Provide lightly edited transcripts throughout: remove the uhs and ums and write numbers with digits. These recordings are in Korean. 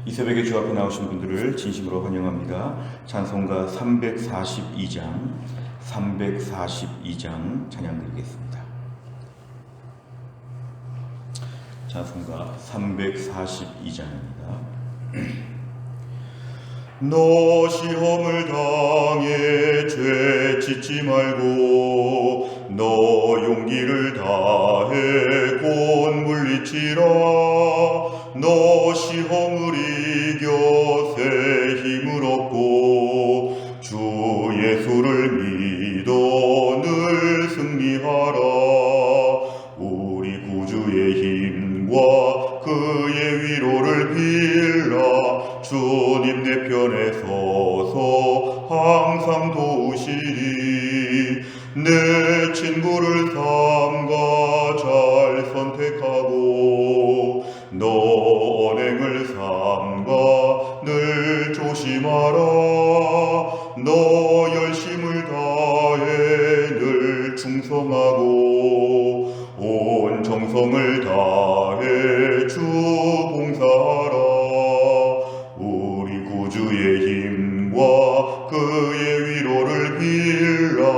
이 새벽에 주 앞에 나오신 분들을 진심으로 환영합니다. 찬송가 342장 찬양 드리겠습니다. 찬송가 342장입니다. 너 시험을 당해 죄 짓지 말고 너 용기를 다해 곧 물리치라. 너 시험을 이겨 새 힘을 얻고 주 예수를 믿어 늘 승리하라. 우리 구주의 힘과 그의 위로를 빌라. 주님 내 편에 서서 항상 도우시리. 내 친구를 삼가 잘 선택하고 너 언행을 삼가 늘 조심하라. 너 열심을 다해 늘 충성하고 온 정성을 다해 주 봉사하라. 우리 구주의 힘과 그의 위로를 빌라.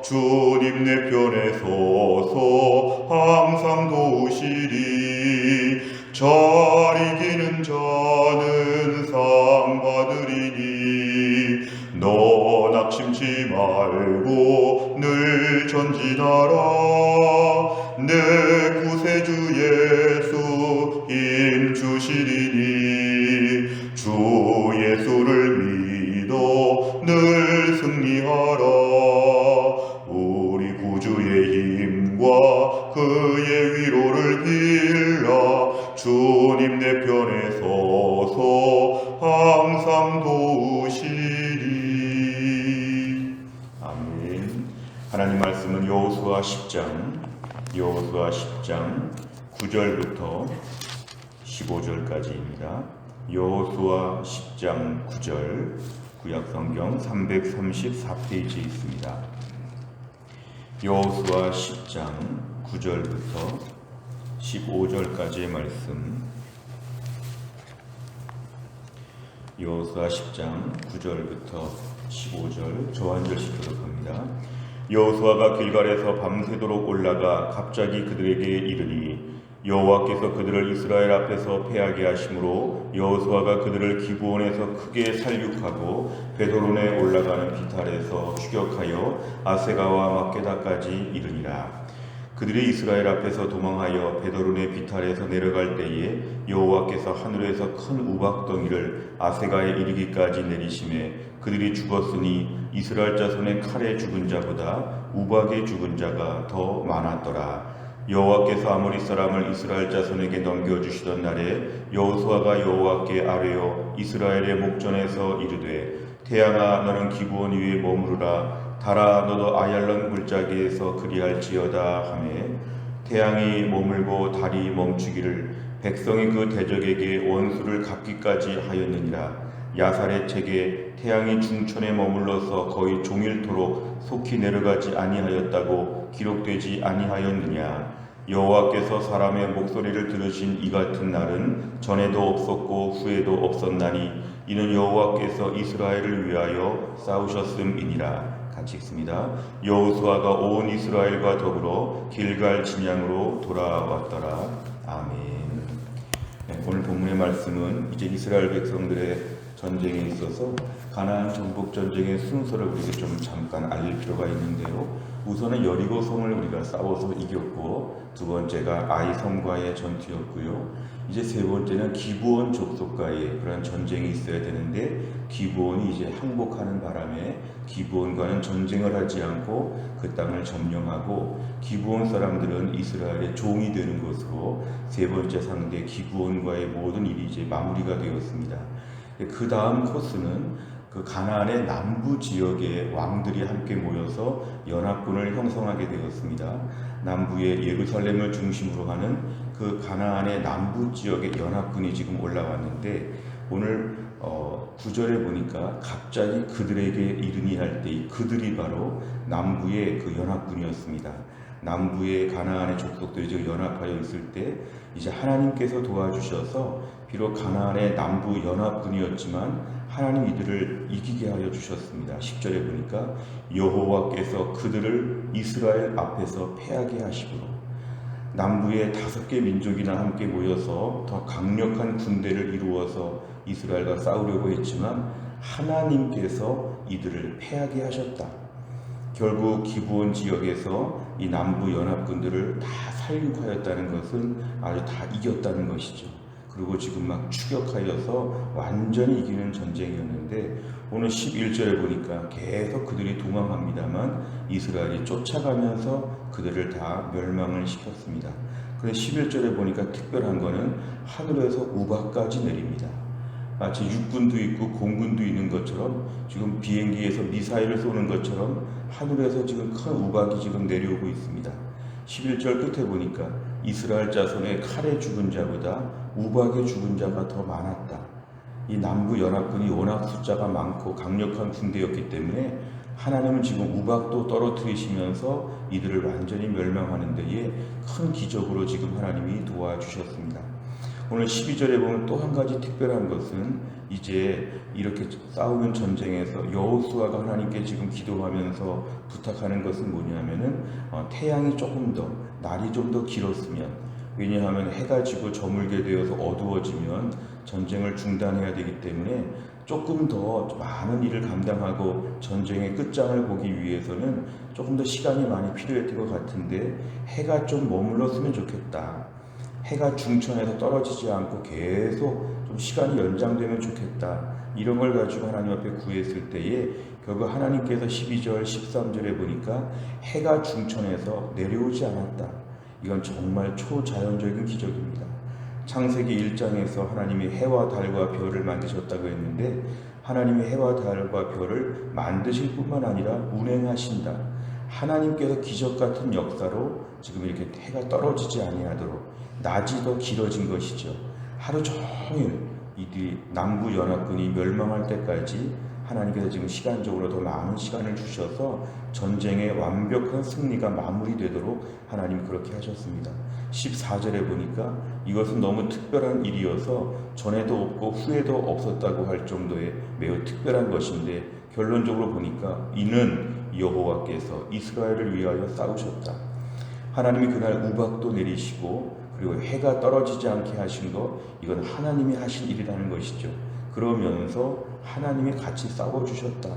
주님 내 편에 서서 항상 도우시리. 잘 이기는 자는 상 받으리니 너 낙심치 말고 늘 전진하라. 내 구세주 예수 힘 주시리니 주 예수를 믿어 늘 승리하라. 우리 구주의 힘과 그의 위로를 빌라. 주님 내 편에 서서 항상 도우시리. 아멘. 하나님 말씀은 여호수아 10장 9절부터 15절까지입니다. 여호수아 10장 9절, 구약성경 334페이지에 있습니다. 여호수아 10장 9절부터 15절까지의 말씀. 여호수아 10장 9절부터 15절 저 한 절씩 교독합니다. 여호수아가 길갈에서 밤새도록 올라가 갑자기 그들에게 이르니 여호와께서 그들을 이스라엘 앞에서 패하게 하심으로 여호수아가 그들을 기브온에서 크게 살육하고 베도론에 올라가는 비탈에서 추격하여 아세가와 막게다까지 이르니라. 그들이 이스라엘 앞에서 도망하여 베도론의 비탈에서 내려갈 때에 여호와께서 하늘에서 큰 우박덩이를 아세가에 이르기까지 내리심에 그들이 죽었으니 이스라엘 자손의 칼에 죽은 자보다 우박에 죽은 자가 더 많았더라. 여호와께서 아모리 사람을 이스라엘 자손에게 넘겨주시던 날에 여호수아가 여호와께 아뢰어 이스라엘의 목전에서 이르되 태양아 너는 기브온 위에 머무르라. 달아 너도 아얄론 골짜기에서 그리할지어다 하매 태양이 머물고 달이 멈추기를 백성이 그 대적에게 원수를 갚기까지 하였느니라. 야살의 책에 태양이 중천에 머물러서 거의 종일토록 속히 내려가지 아니하였다고 기록되지 아니하였느냐. 여호와께서 사람의 목소리를 들으신 이 같은 날은 전에도 없었고 후에도 없었나니 이는 여호와께서 이스라엘을 위하여 싸우셨음이니라. 같이 읽습니다. 여호수아가 온 이스라엘과 더불어 길갈 진양으로 돌아왔더라. 아멘. 네, 오늘 본문의 말씀은 이제 이스라엘 백성들의 전쟁에 있어서 가나안 정복 전쟁의 순서를 우리에게 좀 잠깐 알릴 필요가 있는데요. 우선은 여리고 성을 우리가 싸워서 이겼고, 두 번째가 아이 성과의 전투였고요. 이제 세 번째는 기브온 족속과의 그런 전쟁이 있어야 되는데 기브온이 이제 항복하는 바람에 기브온과는 전쟁을 하지 않고 그 땅을 점령하고 기브온 사람들은 이스라엘의 종이 되는 것으로 세 번째 상대 기브온과의 모든 일이 이제 마무리가 되었습니다. 그 다음 코스는 그 가나안의 남부 지역의 왕들이 함께 모여서 연합군을 형성하게 되었습니다. 남부의 예루살렘을 중심으로 하는 그 가나안의 남부 지역의 연합군이 지금 올라왔는데 오늘 9절에 보니까 갑자기 그들에게 이르니 할 때 이 그들이 바로 남부의 그 연합군이었습니다. 남부의 가나안의 족속들이 지금 연합하여 있을 때 이제 하나님께서 도와주셔서 비록 가나안의 남부 연합군이었지만 하나님 이들을 이기게 하여 주셨습니다. 10절에 보니까 여호와께서 그들을 이스라엘 앞에서 패하게 하시고, 남부의 5개 민족이나 함께 모여서 더 강력한 군대를 이루어서 이스라엘과 싸우려고 했지만 하나님께서 이들을 패하게 하셨다. 결국 기브온 지역에서 이 남부 연합군들을 다 살육하였다는 것은 아주 다 이겼다는 것이죠. 그리고 지금 막 추격하여서 완전히 이기는 전쟁이었는데, 오늘 11절에 보니까 계속 그들이 도망합니다만 이스라엘이 쫓아가면서 그들을 다 멸망을 시켰습니다. 그런데 11절에 보니까 특별한 거는 하늘에서 우박까지 내립니다. 마치 육군도 있고 공군도 있는 것처럼, 지금 비행기에서 미사일을 쏘는 것처럼 하늘에서 지금 큰 우박이 지금 내려오고 있습니다. 11절 끝에 보니까 이스라엘 자손의 칼에 죽은 자보다 우박에 죽은 자가 더 많았다. 이 남부 연합군이 워낙 숫자가 많고 강력한 군대였기 때문에 하나님은 지금 우박도 떨어뜨리시면서 이들을 완전히 멸망하는 데에 큰 기적으로 지금 하나님이 도와주셨습니다. 오늘 12절에 보면 또 한 가지 특별한 것은, 이제 이렇게 싸우는 전쟁에서 여호수아가 하나님께 지금 기도하면서 부탁하는 것은 뭐냐면은 태양이 조금 더, 날이 좀 더 길었으면, 왜냐하면 해가 지고 저물게 되어서 어두워지면 전쟁을 중단해야 되기 때문에 조금 더 많은 일을 감당하고 전쟁의 끝장을 보기 위해서는 조금 더 시간이 많이 필요했던 것 같은데, 해가 좀 머물렀으면 좋겠다. 해가 중천에서 떨어지지 않고 계속 좀 시간이 연장되면 좋겠다. 이런 걸 가지고 하나님 앞에 구했을 때에 결국 하나님께서 12절, 13절에 보니까 해가 중천에서 내려오지 않았다. 이건 정말 초자연적인 기적입니다. 창세기 1장에서 하나님이 해와 달과 별을 만드셨다고 했는데, 하나님이 해와 달과 별을 만드실 뿐만 아니라 운행하신다. 하나님께서 기적 같은 역사로 지금 이렇게 해가 떨어지지 아니하도록 낮이 더 길어진 것이죠. 하루 종일 이들이 남부 연합군이 멸망할 때까지 하나님께서 지금 시간적으로 더 많은 시간을 주셔서 전쟁의 완벽한 승리가 마무리되도록 하나님이 그렇게 하셨습니다. 14절에 보니까 이것은 너무 특별한 일이어서 전에도 없고 후에도 없었다고 할 정도의 매우 특별한 것인데, 결론적으로 보니까 이는 여호와께서 이스라엘을 위하여 싸우셨다. 하나님이 그날 우박도 내리시고 그리고 해가 떨어지지 않게 하신 것, 이건 하나님이 하신 일이라는 것이죠. 그러면서 하나님이 같이 싸워주셨다.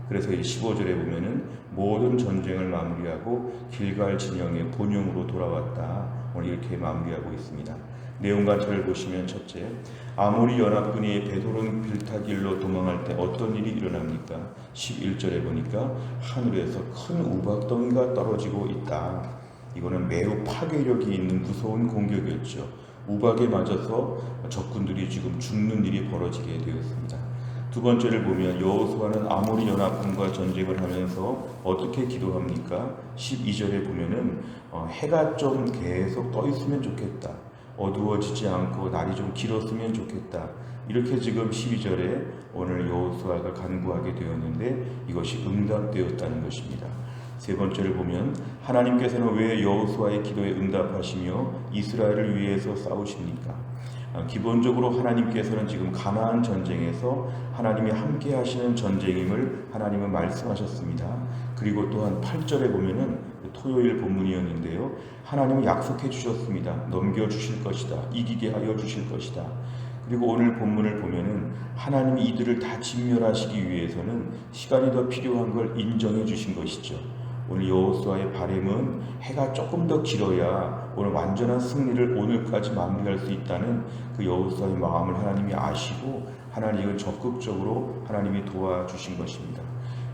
그래서 이 15절에 보면은 모든 전쟁을 마무리하고 길갈 진영의 본영으로 돌아왔다. 오늘 이렇게 마무리하고 있습니다. 내용 간절을 보시면, 첫째, 아모리 연합군이 베드론 빌타길로 도망할 때 어떤 일이 일어납니까? 11절에 보니까 하늘에서 큰 우박덩이가 떨어지고 있다. 이거는 매우 파괴력이 있는 무서운 공격이었죠. 우박에 맞아서 적군들이 지금 죽는 일이 벌어지게 되었습니다. 두 번째를 보면 여호수아는 아모리 연합군과 전쟁을 하면서 어떻게 기도합니까? 12절에 보면은 해가 좀 계속 떠 있으면 좋겠다. 어두워지지 않고 날이 좀 길었으면 좋겠다. 이렇게 지금 12절에 오늘 여호수아가 간구하게 되었는데, 이것이 응답되었다는 것입니다. 세 번째를 보면 하나님께서는 왜 여호수아의 기도에 응답하시며 이스라엘을 위해서 싸우십니까? 기본적으로 하나님께서는 지금 가나안 전쟁에서 하나님이 함께 하시는 전쟁임을 하나님은 말씀하셨습니다. 그리고 또한 8절에 보면은 토요일 본문이었는데요, 하나님은 약속해 주셨습니다. 넘겨주실 것이다. 이기게 하여 주실 것이다. 그리고 오늘 본문을 보면은 하나님이 이들을 다 진멸하시기 위해서는 시간이 더 필요한 걸 인정해 주신 것이죠. 오늘 여호수아의 바람은 해가 조금 더 길어야 오늘 완전한 승리를 오늘까지 마무리할 수 있다는 그 여호수아의 마음을 하나님이 아시고 하나님은 적극적으로 하나님이 도와주신 것입니다.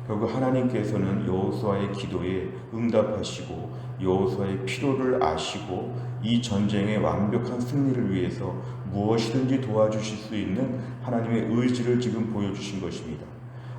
결국 하나님께서는 여호수아의 기도에 응답하시고 여호수아의 필요를 아시고 이 전쟁의 완벽한 승리를 위해서 무엇이든지 도와주실 수 있는 하나님의 의지를 지금 보여주신 것입니다.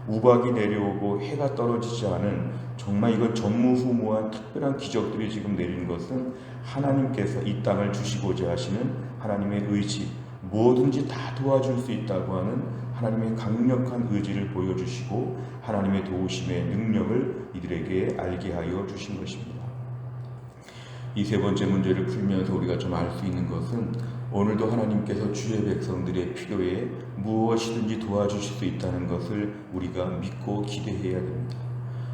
우박이 내려오고 해가 떨어지지 않은, 정말 이건 전무후무한 특별한 기적들이 지금 내리는 것은 하나님께서 이 땅을 주시고자 하시는 하나님의 의지, 뭐든지 다 도와줄 수 있다고 하는 하나님의 강력한 의지를 보여주시고 하나님의 도우심의 능력을 이들에게 알게 하여 주신 것입니다. 이 세 번째 문제를 풀면서 우리가 좀 알 수 있는 것은, 오늘도 하나님께서 주의 백성들의 필요에 무엇이든지 도와주실 수 있다는 것을 우리가 믿고 기대해야 됩니다.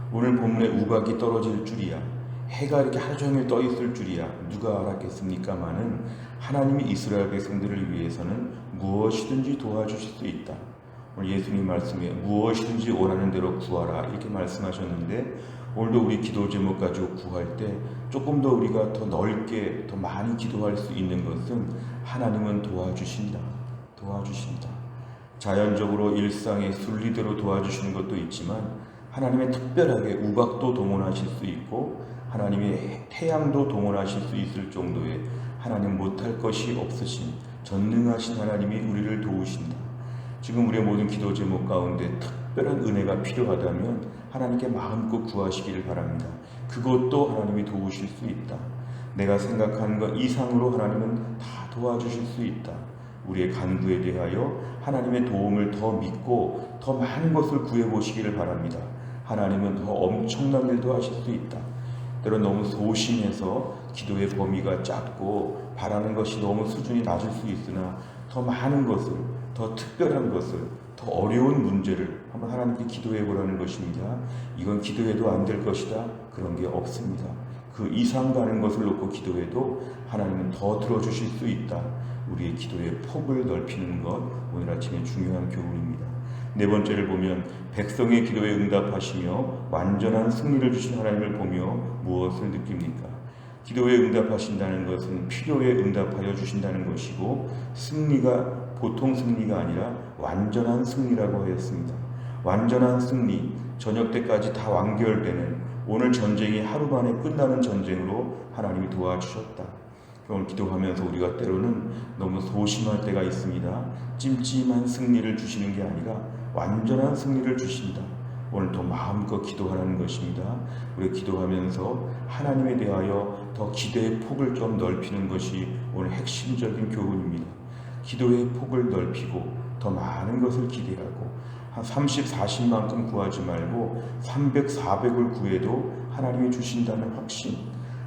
오늘 본문에 우박이 떨어질 줄이야, 해가 이렇게 하루 종일 떠 있을 줄이야 누가 알았겠습니까마는 하나님이 이스라엘 백성들을 위해서는 무엇이든지 도와주실 수 있다. 오늘 예수님 말씀에 무엇이든지 원하는 대로 구하라 이렇게 말씀하셨는데, 오늘도 우리 기도 제목 가지고 구할 때 조금 더 우리가 더 넓게 더 많이 기도할 수 있는 것은 하나님은 도와주신다. 자연적으로 일상의 순리대로 도와주시는 것도 있지만 하나님의 특별하게 우박도 동원하실 수 있고 하나님의 태양도 동원하실 수 있을 정도의 하나님 못할 것이 없으신 전능하신 하나님이 우리를 도우신다. 지금 우리의 모든 기도 제목 가운데 특별한 은혜가 필요하다면 하나님께 마음껏 구하시기를 바랍니다. 그것도 하나님이 도우실 수 있다. 내가 생각하는 것 이상으로 하나님은 다 도와주실 수 있다. 우리의 간구에 대하여 하나님의 도움을 더 믿고 더 많은 것을 구해보시기를 바랍니다. 하나님은 더 엄청난 일도 하실 수 있다. 때론 너무 소심해서 기도의 범위가 작고 바라는 것이 너무 수준이 낮을 수 있으나 더 많은 것을, 더 특별한 것을, 더 어려운 문제를 한번 하나님께 기도해 보라는 것입니다. 이건 기도해도 안 될 것이다. 그런 게 없습니다. 그 이상 가는 것을 놓고 기도해도 하나님은 더 들어주실 수 있다. 우리의 기도의 폭을 넓히는 것, 오늘 아침에 중요한 교훈입니다. 네 번째를 보면 백성의 기도에 응답하시며 완전한 승리를 주신 하나님을 보며 무엇을 느낍니까? 기도에 응답하신다는 것은 필요에 응답하여 주신다는 것이고, 승리가 보통 승리가 아니라 완전한 승리라고 하였습니다. 완전한 승리, 저녁 때까지 다 완결되는, 오늘 전쟁이 하루 만에 끝나는 전쟁으로 하나님이 도와주셨다. 오늘 기도하면서 우리가 때로는 너무 소심할 때가 있습니다. 찜찜한 승리를 주시는 게 아니라 완전한 승리를 주신다. 오늘 더 마음껏 기도하라는 것입니다. 우리 기도하면서 하나님에 대하여 더 기대의 폭을 좀 넓히는 것이 오늘 핵심적인 교훈입니다. 기도의 폭을 넓히고 더 많은 것을 기대하고 한 30, 40만큼 구하지 말고 300, 400을 구해도 하나님이 주신다는 확신,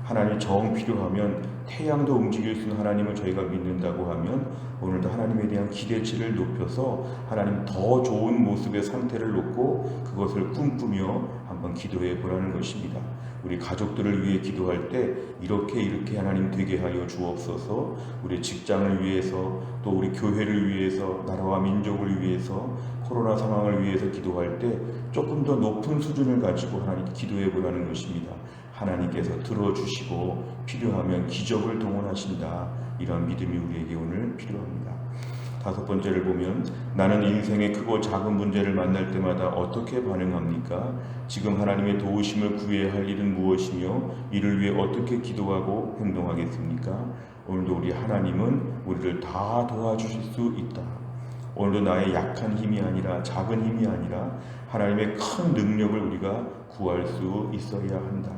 하나님이 정 필요하면 태양도 움직일 수 있는 하나님을 저희가 믿는다고 하면 오늘도 하나님에 대한 기대치를 높여서 하나님 더 좋은 모습의 상태를 놓고 그것을 꿈꾸며 한번 기도해 보라는 것입니다. 우리 가족들을 위해 기도할 때 이렇게 하나님 되게 하여 주옵소서. 우리 직장을 위해서, 또 우리 교회를 위해서, 나라와 민족을 위해서, 코로나 상황을 위해서 기도할 때 조금 더 높은 수준을 가지고 하나님 기도해 보라는 것입니다. 하나님께서 들어주시고 필요하면 기적을 동원하신다. 이런 믿음이 우리에게 오늘 필요합니다. 다섯 번째를 보면 나는 인생의 크고 작은 문제를 만날 때마다 어떻게 반응합니까? 지금 하나님의 도우심을 구해야 할 일은 무엇이며 이를 위해 어떻게 기도하고 행동하겠습니까? 오늘도 우리 하나님은 우리를 다 도와주실 수 있다. 오늘도 나의 약한 힘이 아니라 작은 힘이 아니라 하나님의 큰 능력을 우리가 구할 수 있어야 한다.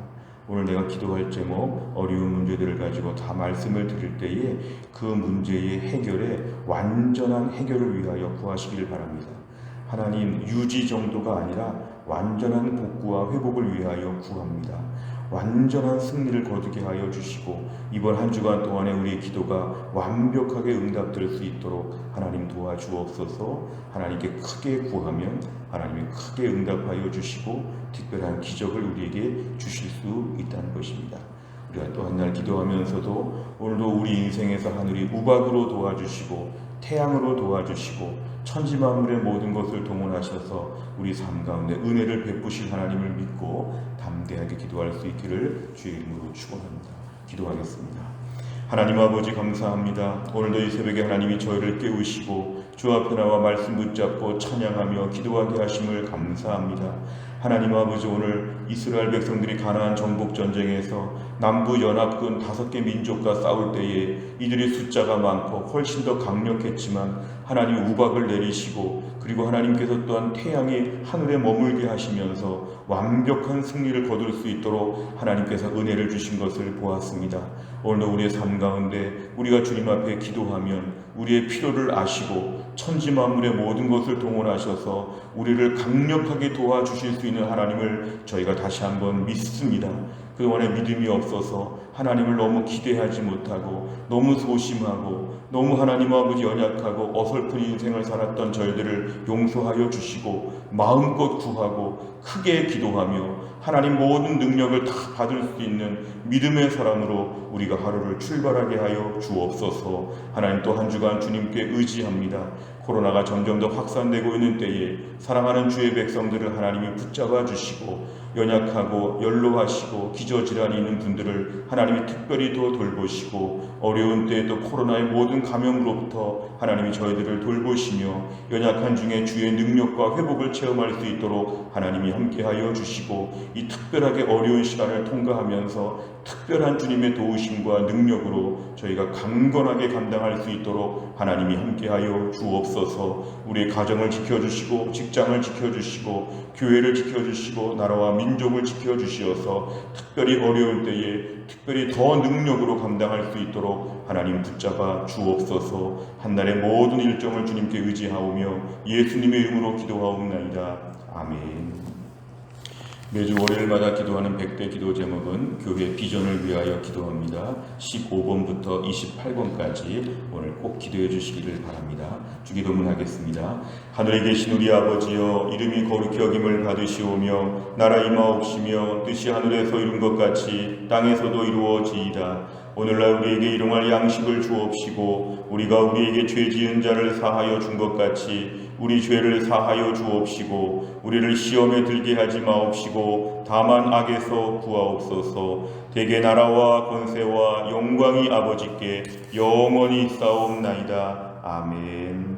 오늘 내가 기도할 제목, 어려운 문제들을 가지고 다 말씀을 드릴 때에 그 문제의 해결에 완전한 해결을 위하여 구하시길 바랍니다. 하나님 유지 정도가 아니라 완전한 복구와 회복을 위하여 구합니다. 완전한 승리를 거두게 하여 주시고 이번 한 주간 동안에 우리의 기도가 완벽하게 응답될 수 있도록 하나님 도와주옵소서. 하나님께 크게 구하면 하나님이 크게 응답하여 주시고 특별한 기적을 우리에게 주실 수 있다는 것입니다. 우리가 또 한 날 기도하면서도 오늘도 우리 인생에서 하늘이 우박으로 도와주시고 태양으로 도와주시고 천지만물의 모든 것을 동원하셔서 우리 삶 가운데 은혜를 베푸실 하나님을 믿고 담대하게 기도할 수 있기를 주의 이름으로 축원합니다. 기도하겠습니다. 하나님 아버지 감사합니다. 오늘도 이 새벽에 하나님이 저희를 깨우시고 주 앞에 나와 말씀 붙잡고 찬양하며 기도하게 하심을 감사합니다. 하나님 아버지, 오늘 이스라엘 백성들이 가나안 정복 전쟁에서 남부 연합군 5개 민족과 싸울 때에 이들의 숫자가 많고 훨씬 더 강력했지만 하나님 우박을 내리시고 그리고 하나님께서 또한 태양이 하늘에 머물게 하시면서 완벽한 승리를 거둘 수 있도록 하나님께서 은혜를 주신 것을 보았습니다. 오늘도 우리의 삶 가운데 우리가 주님 앞에 기도하면 우리의 필요를 아시고 천지만물의 모든 것을 동원하셔서 우리를 강력하게 도와주실 수 있는 하나님을 저희가 다시 한번 믿습니다. 그동안에 믿음이 없어서 하나님을 너무 기대하지 못하고 너무 소심하고 너무 하나님 아버지 연약하고 어설픈 인생을 살았던 저희들을 용서하여 주시고 마음껏 구하고 크게 기도하며 하나님 모든 능력을 다 받을 수 있는 믿음의 사람으로 우리가 하루를 출발하게 하여 주옵소서. 하나님 또 한 주간 주님께 의지합니다. 코로나가 점점 더 확산되고 있는 때에 사랑하는 주의 백성들을 하나님이 붙잡아 주시고 연약하고 연로하시고 기저질환이 있는 분들을 하나님이 특별히 더 돌보시고 어려운 때에 또 코로나의 모든 감염으로부터 하나님이 저희들을 돌보시며 연약한 중에 주의 능력과 회복을 체험할 수 있도록 하나님이 함께하여 주시고 이 특별하게 어려운 시간을 통과하면서 특별한 주님의 도우심과 능력으로 저희가 강건하게 감당할 수 있도록 하나님이 함께하여 주옵소서. 우리의 가정을 지켜주시고 직장을 지켜주시고 교회를 지켜주시고 나라와 민족을 지켜주시어서 특별히 어려울 때에 특별히 더 능력으로 감당할 수 있도록 하나님 붙잡아 주옵소서. 한날의 모든 일정을 주님께 의지하오며 예수님의 이름으로 기도하옵나이다. 아멘. 매주 월요일마다 기도하는 100대 기도 제목은 교회 비전을 위하여 기도합니다. 15번부터 28번까지 오늘 꼭 기도해 주시기를 바랍니다. 주기도문 하겠습니다. 하늘에 계신 우리 아버지여, 이름이 거룩히 여김을 받으시오며 나라 임하옵시며 뜻이 하늘에서 이룬 것 같이 땅에서도 이루어지이다. 오늘날 우리에게 일용할 양식을 주옵시고 우리가 우리에게 죄 지은 자를 사하여 준 것 같이 우리 죄를 사하여 주옵시고 우리를 시험에 들게 하지 마옵시고 다만 악에서 구하옵소서. 대개 나라와 권세와 영광이 아버지께 영원히 있사옵나이다. 아멘.